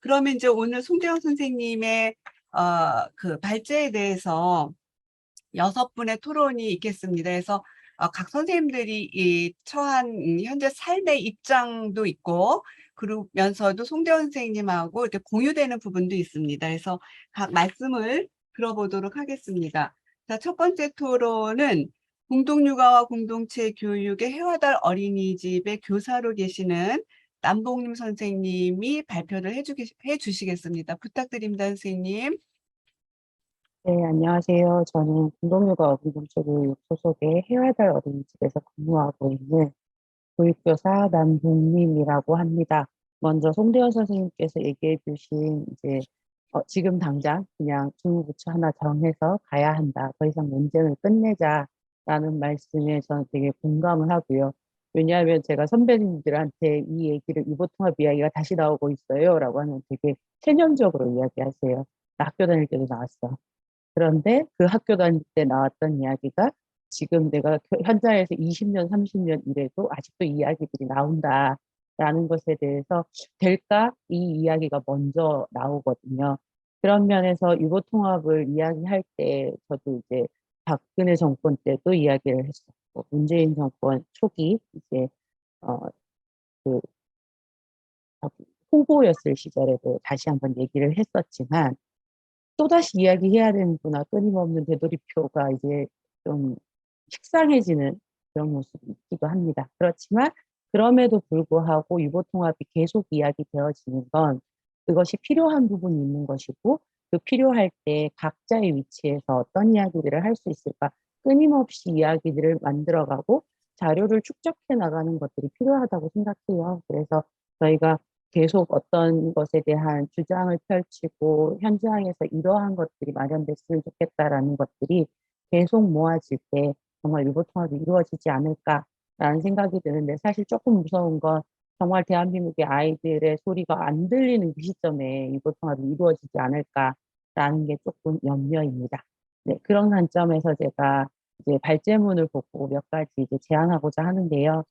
그러면 이제 오늘 송대영 선생님의 그 발제에 대해서 6분의 토론이 있겠습니다. 그래서 각 선생님들이 이 처한 현재 삶의 입장도 있고 그러면서도 송대원 선생님하고 이렇게 공유되는 부분도 있습니다. 그래서 각 말씀을 들어보도록 하겠습니다. 자, 첫 번째 토론은 공동육아와 공동체 교육의 해와달 어린이집의 교사로 계시는 남봉림 선생님이 발표를 해주시겠습니다. 부탁드립니다, 선생님. 네, 안녕하세요. 저는 공동육아 어린이공체교육 소속의 해와달 어린이집에서 근무하고 있는 교육교사 남봉림이라고 합니다. 먼저 송대현 선생님께서 얘기해 주신 지금 당장 그냥 중부처 하나 정해서 가야 한다. 더 이상 논쟁을 끝내자라는 말씀에 저는 되게 공감을 하고요. 왜냐하면 제가 선배님들한테 이 얘기를 이보통합 이야기가 다시 나오고 있어요. 라고 하면 되게 체념적으로 이야기하세요. 나 학교 다닐 때도 나왔어. 그런데 그 학교 다닐 때 나왔던 이야기가 지금 내가 현장에서 20년, 30년 일해도 아직도 이야기들이 나온다라는 것에 대해서 될까? 이 이야기가 먼저 나오거든요. 그런 면에서 유보통합을 이야기할 때 저도 이제 박근혜 정권 때도 이야기를 했었고 문재인 정권 초기 이제 어, 그 후보였을 시절에도 다시 한번 얘기를 했었지만 또다시 이야기해야 되는구나. 끊임없는 되돌이표가 이제 좀 식상해지는 그런 모습이 있기도 합니다. 그렇지만 그럼에도 불구하고 유보통합이 계속 이야기되어지는 건 그것이 필요한 부분이 있는 것이고 그 필요할 때 각자의 위치에서 어떤 이야기들을 할 수 있을까 끊임없이 이야기들을 만들어가고 자료를 축적해 나가는 것들이 필요하다고 생각해요. 그래서 저희가 계속 어떤 것에 대한 주장을 펼치고 현장에서 이러한 것들이 마련됐으면 좋겠다라는 것들이 계속 모아질 때 정말 유보통합이 이루어지지 않을까라는 생각이 드는데 사실 조금 무서운 건 정말 대한민국의 아이들의 소리가 안 들리는 그 시점에 유보통합이 이루어지지 않을까라는 게 조금 염려입니다. 네, 그런 관점에서 제가 이제 발제문을 보고 몇 가지 이제 제안하고자 하는데요.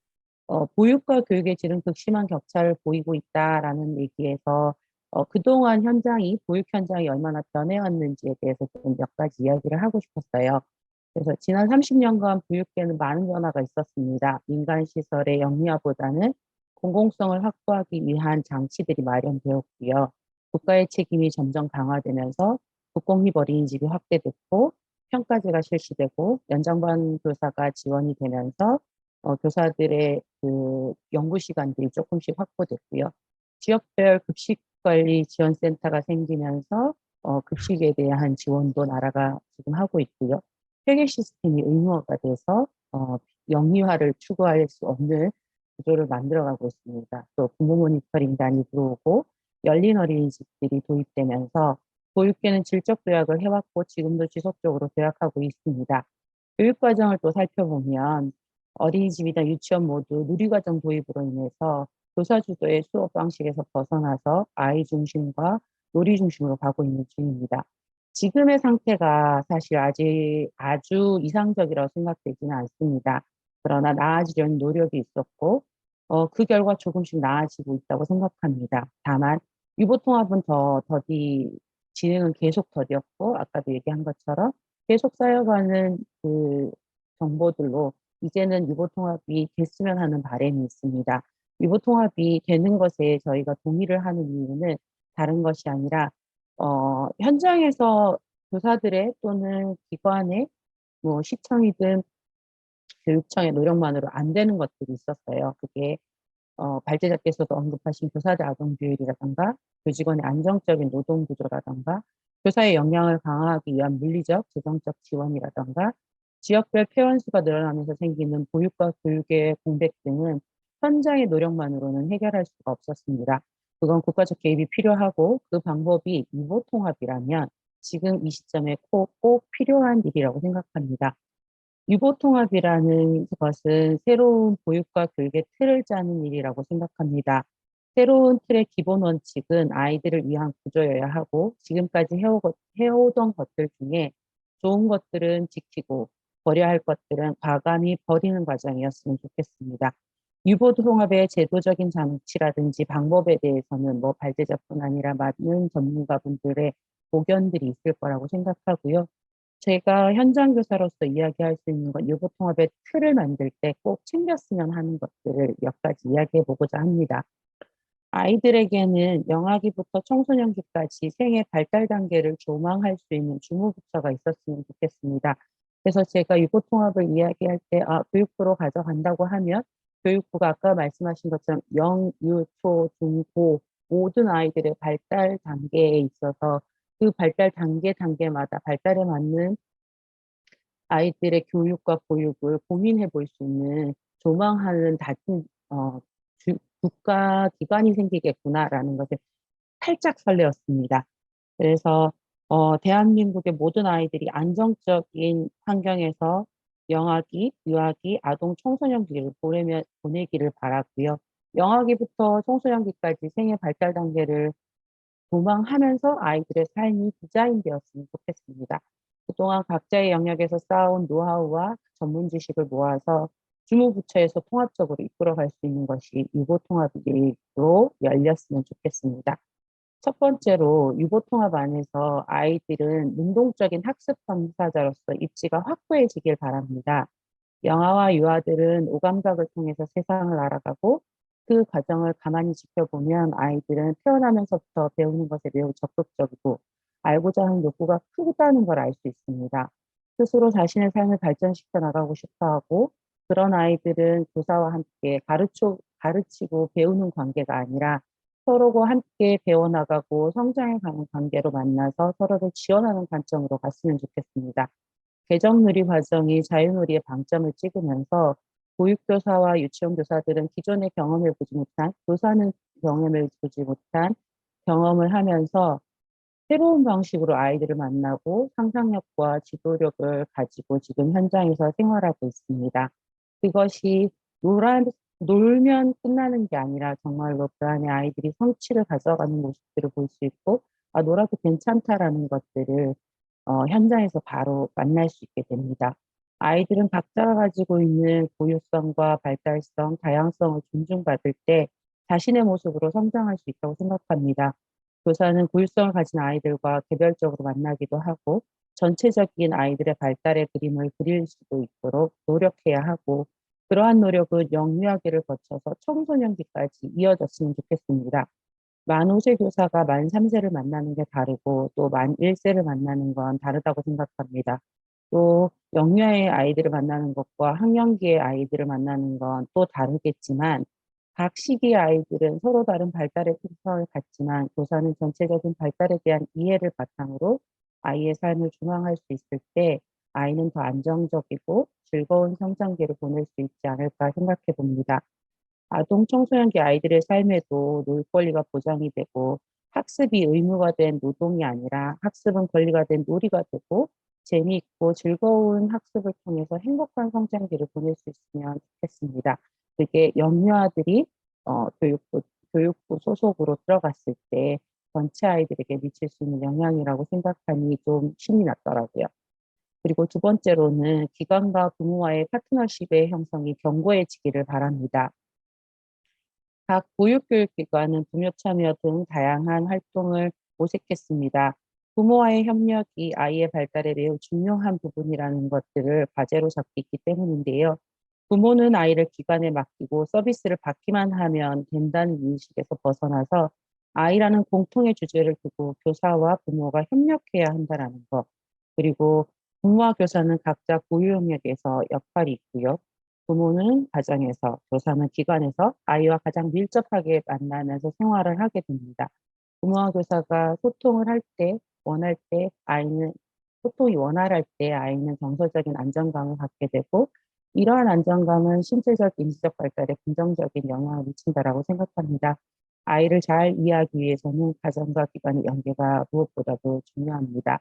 보육과 교육의 질은 극심한 격차를 보이고 있다라는 얘기에서 그동안 보육 현장이 얼마나 변해왔는지에 대해서 좀 몇 가지 이야기를 하고 싶었어요. 그래서 지난 30년간 보육계는 많은 변화가 있었습니다. 민간 시설의 영리화보다는 공공성을 확보하기 위한 장치들이 마련되었고요. 국가의 책임이 점점 강화되면서 국공립 어린이집이 확대됐고 평가제가 실시되고 연장반 교사가 지원이 되면서 교사들의 그 연구 시간들이 조금씩 확보됐고요. 지역별 급식관리 지원센터가 생기면서 급식에 대한 지원도 나라가 지금 하고 있고요. 회계 시스템이 의무화가 돼서 영리화를 추구할 수 없는 구조를 만들어가고 있습니다. 또 부모 모니터링단이 들어오고 열린 어린이집들이 도입되면서 보육계는 질적 도약을 해왔고 지금도 지속적으로 도약하고 있습니다. 교육과정을 또 살펴보면 어린이집이나 유치원 모두 누리과정 도입으로 인해서 교사 주도의 수업 방식에서 벗어나서 아이 중심과 놀이 중심으로 가고 있는 중입니다. 지금의 상태가 사실 아직 아주 이상적이라고 생각되지는 않습니다. 그러나 나아지려는 노력이 있었고 그 결과 조금씩 나아지고 있다고 생각합니다. 다만 유보통합은 더디 진행은 계속 더뎠고 아까도 얘기한 것처럼 계속 쌓여가는 그 정보들로 이제는 유보통합이 됐으면 하는 바람이 있습니다. 유보통합이 되는 것에 저희가 동의를 하는 이유는 다른 것이 아니라 현장에서 교사들의 또는 기관의 뭐 시청이든 교육청의 노력만으로 안 되는 것들이 있었어요. 그게 발제자께서도 언급하신 교사들 아동 비율이라든가 교직원의 안정적인 노동 구조라든가 교사의 역량을 강화하기 위한 물리적, 재정적 지원이라든가 지역별 폐원수가 늘어나면서 생기는 보육과 교육의 공백 등은 현장의 노력만으로는 해결할 수가 없었습니다. 그건 국가적 개입이 필요하고 그 방법이 유보통합이라면 지금 이 시점에 꼭 필요한 일이라고 생각합니다. 유보통합이라는 것은 새로운 보육과 교육의 틀을 짜는 일이라고 생각합니다. 새로운 틀의 기본 원칙은 아이들을 위한 구조여야 하고 지금까지 해오던 것들 중에 좋은 것들은 지키고 버려야 할 것들은 과감히 버리는 과정이었으면 좋겠습니다. 유보 통합의 제도적인 장치라든지 방법에 대해서는 뭐 발제자뿐 아니라 많은 전문가분들의 고견들이 있을 거라고 생각하고요. 제가 현장 교사로서 이야기할 수 있는 건 유보 통합의 틀을 만들 때 꼭 챙겼으면 하는 것들을 몇 가지 이야기해 보고자 합니다. 아이들에게는 영아기부터 청소년기까지 생애 발달 단계를 조망할 수 있는 주무부처가 있었으면 좋겠습니다. 그래서 제가 유보통합을 이야기할 때 교육부로 가져간다고 하면 교육부가 아까 말씀하신 것처럼 영, 유, 초, 중, 고 모든 아이들의 발달 단계에 있어서 그 발달 단계마다 발달에 맞는 아이들의 교육과 보육을 고민해 볼 수 있는 조망하는 국가 기관이 생기겠구나라는 것에 활짝 설레었습니다. 그래서 대한민국의 모든 아이들이 안정적인 환경에서 영아기, 유아기, 아동 청소년기를 보내기를 바라고요. 영아기부터 청소년기까지 생애 발달 단계를 도망하면서 아이들의 삶이 디자인되었으면 좋겠습니다. 그동안 각자의 영역에서 쌓아온 노하우와 전문 지식을 모아서 주무부처에서 통합적으로 이끌어갈 수 있는 것이 유보통합으로 열렸으면 좋겠습니다. 첫 번째로 유보통합 안에서 아이들은 능동적인 학습 당사자로서 입지가 확고해지길 바랍니다. 영아와 유아들은 오감각을 통해서 세상을 알아가고 그 과정을 가만히 지켜보면 아이들은 태어나면서부터 배우는 것에 매우 적극적이고 알고자 하는 욕구가 크다는 걸 알 수 있습니다. 스스로 자신의 삶을 발전시켜 나가고 싶어 하고 그런 아이들은 교사와 함께 가르치고 배우는 관계가 아니라 서로가 함께 배워나가고 성장해가는 관계로 만나서 서로를 지원하는 관점으로 갔으면 좋겠습니다. 개정누리 과정이 자유누리의 방점을 찍으면서 보육교사와 유치원교사들은 기존의 경험을 보지 못한, 교사는 경험을 보지 못한 경험을 하면서 새로운 방식으로 아이들을 만나고 상상력과 지도력을 가지고 지금 현장에서 생활하고 있습니다. 그것이 놀면 끝나는 게 아니라 정말로 그 안에 아이들이 성취를 가져가는 모습들을 볼 수 있고, 놀아도 괜찮다라는 것들을 현장에서 바로 만날 수 있게 됩니다. 아이들은 각자가 가지고 있는 고유성과 발달성, 다양성을 존중받을 때 자신의 모습으로 성장할 수 있다고 생각합니다. 교사는 고유성을 가진 아이들과 개별적으로 만나기도 하고 전체적인 아이들의 발달의 그림을 그릴 수도 있도록 노력해야 하고 그러한 노력은 영유아기를 거쳐서 청소년기까지 이어졌으면 좋겠습니다. 만 5세 교사가 만 3세를 만나는 게 다르고 또 만 1세를 만나는 건 다르다고 생각합니다. 또 영유아의 아이들을 만나는 것과 학령기의 아이들을 만나는 건 또 다르겠지만 각 시기의 아이들은 서로 다른 발달의 특성을 갖지만 교사는 전체적인 발달에 대한 이해를 바탕으로 아이의 삶을 조망할 수 있을 때 아이는 더 안정적이고 즐거운 성장기를 보낼 수 있지 않을까 생각해 봅니다. 아동 청소년기 아이들의 삶에도 놀 권리가 보장이 되고 학습이 의무가 된 노동이 아니라 학습은 권리가 된 놀이가 되고 재미있고 즐거운 학습을 통해서 행복한 성장기를 보낼 수 있으면 좋겠습니다. 그게 영유아들이 교육부 소속으로 들어갔을 때 전체 아이들에게 미칠 수 있는 영향이라고 생각하니 좀 신이 났더라고요. 그리고 두 번째로는 기관과 부모와의 파트너십의 형성이 견고해지기를 바랍니다. 각 보육교육기관은 부모 참여 등 다양한 활동을 모색했습니다. 부모와의 협력이 아이의 발달에 매우 중요한 부분이라는 것들을 과제로 잡고 있기 때문인데요. 부모는 아이를 기관에 맡기고 서비스를 받기만 하면 된다는 인식에서 벗어나서 아이라는 공통의 주제를 두고 교사와 부모가 협력해야 한다는 것. 그리고 부모와 교사는 각자 고유 영역에서 역할이 있고요. 부모는 가정에서, 교사는 기관에서 아이와 가장 밀접하게 만나면서 생활을 하게 됩니다. 부모와 교사가 소통을 할 때, 소통이 원활할 때 아이는 정서적인 안정감을 갖게 되고, 이러한 안정감은 신체적, 인지적 발달에 긍정적인 영향을 미친다라고 생각합니다. 아이를 잘 이해하기 위해서는 가정과 기관의 연계가 무엇보다도 중요합니다.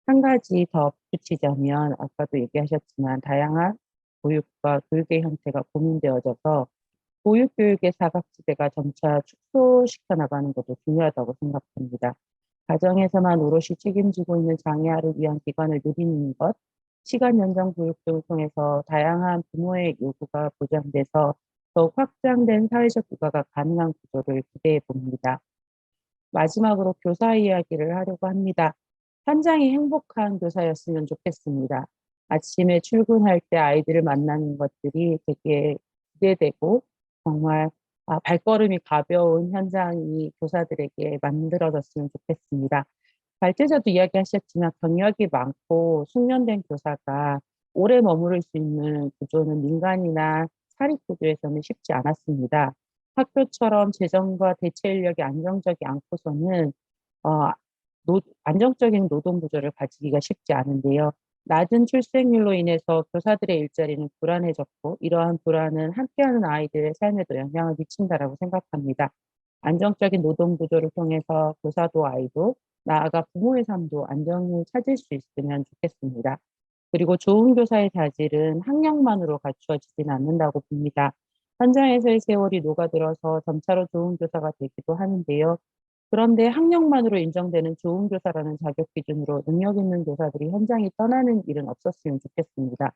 한 가지 더 붙이자면 아까도 얘기하셨지만 다양한 보육과 교육의 형태가 고민되어져서 보육교육의 사각지대가 점차 축소시켜 나가는 것도 중요하다고 생각합니다. 가정에서만 오롯이 책임지고 있는 장애아를 위한 기관을 누리는 것, 시간 연장 보육 등을 통해서 다양한 부모의 요구가 보장돼서 더욱 확장된 사회적 육아가 가능한 구조를 기대해 봅니다. 마지막으로 교사 이야기를 하려고 합니다. 현장이 행복한 교사였으면 좋겠습니다. 아침에 출근할 때 아이들을 만나는 것들이 되게 기대되고 정말 발걸음이 가벼운 현장이 교사들에게 만들어졌으면 좋겠습니다. 발제자도 이야기하셨지만 경력이 많고 숙련된 교사가 오래 머무를 수 있는 구조는 민간이나 사립 구조에서는 쉽지 않았습니다. 학교처럼 재정과 대체 인력이 안정적이 않고서는 어, 안정적인 노동 구조를 가지기가 쉽지 않은데요. 낮은 출생률로 인해서 교사들의 일자리는 불안해졌고 이러한 불안은 함께하는 아이들의 삶에도 영향을 미친다라고 생각합니다. 안정적인 노동 구조를 통해서 교사도 아이도 나아가 부모의 삶도 안정을 찾을 수 있으면 좋겠습니다. 그리고 좋은 교사의 자질은 학력만으로 갖추어지진 않는다고 봅니다. 현장에서의 세월이 녹아들어서 점차로 좋은 교사가 되기도 하는데요. 그런데 학력만으로 인정되는 좋은 교사라는 자격 기준으로 능력 있는 교사들이 현장에 떠나는 일은 없었으면 좋겠습니다.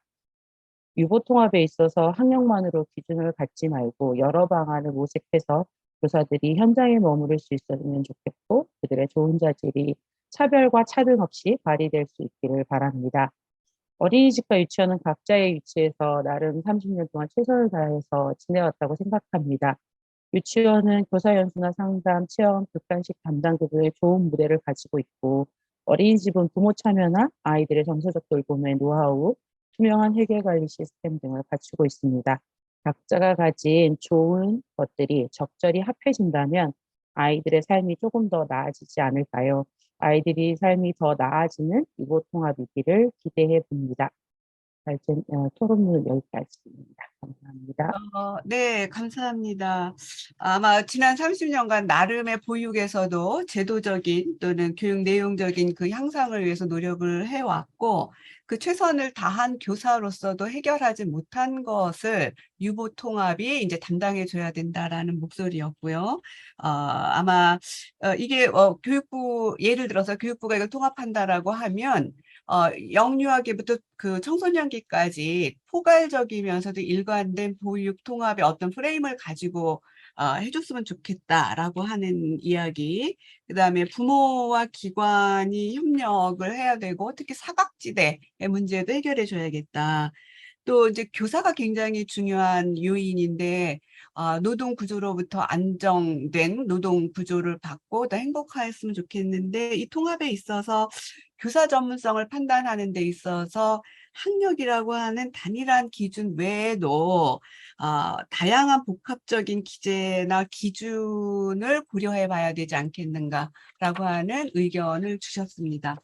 유보통합에 있어서 학력만으로 기준을 갖지 말고 여러 방안을 모색해서 교사들이 현장에 머무를 수 있었으면 좋겠고 그들의 좋은 자질이 차별과 차등 없이 발휘될 수 있기를 바랍니다. 어린이집과 유치원은 각자의 위치에서 나름 30년 동안 최선을 다해서 지내왔다고 생각합니다. 유치원은 교사 연수나 상담, 체험, 객관식 담당교부의 좋은 무대를 가지고 있고 어린이집은 부모 참여나 아이들의 정서적 돌봄의 노하우, 투명한 회계관리 시스템 등을 갖추고 있습니다. 각자가 가진 좋은 것들이 적절히 합해진다면 아이들의 삶이 조금 더 나아지지 않을까요? 아이들이 삶이 더 나아지는 이곳통합이기를 기대해 봅니다. 토론은 여기까지입니다. 감사합니다. 네, 감사합니다. 아마 지난 30년간 나름의 보육에서도 제도적인 또는 교육 내용적인 그 향상을 위해서 노력을 해왔고, 그 최선을 다한 교사로서도 해결하지 못한 것을 유보통합이 이제 담당해줘야 된다라는 목소리였고요. 아마 이게 교육부, 예를 들어서 교육부가 이걸 통합한다라고 하면 영유아기부터 그 청소년기까지 포괄적이면서도 일관된 보육 통합의 어떤 프레임을 가지고 해줬으면 좋겠다라고 하는 이야기. 그다음에 부모와 기관이 협력을 해야 되고 특히 사각지대의 문제도 해결해 줘야겠다. 또 이제 교사가 굉장히 중요한 요인인데 노동 구조로부터 안정된 노동 구조를 받고 더 행복하였으면 좋겠는데 이 통합에 있어서 교사 전문성을 판단하는 데 있어서 학력이라고 하는 단일한 기준 외에도 다양한 복합적인 기제나 기준을 고려해 봐야 되지 않겠는가라고 하는 의견을 주셨습니다.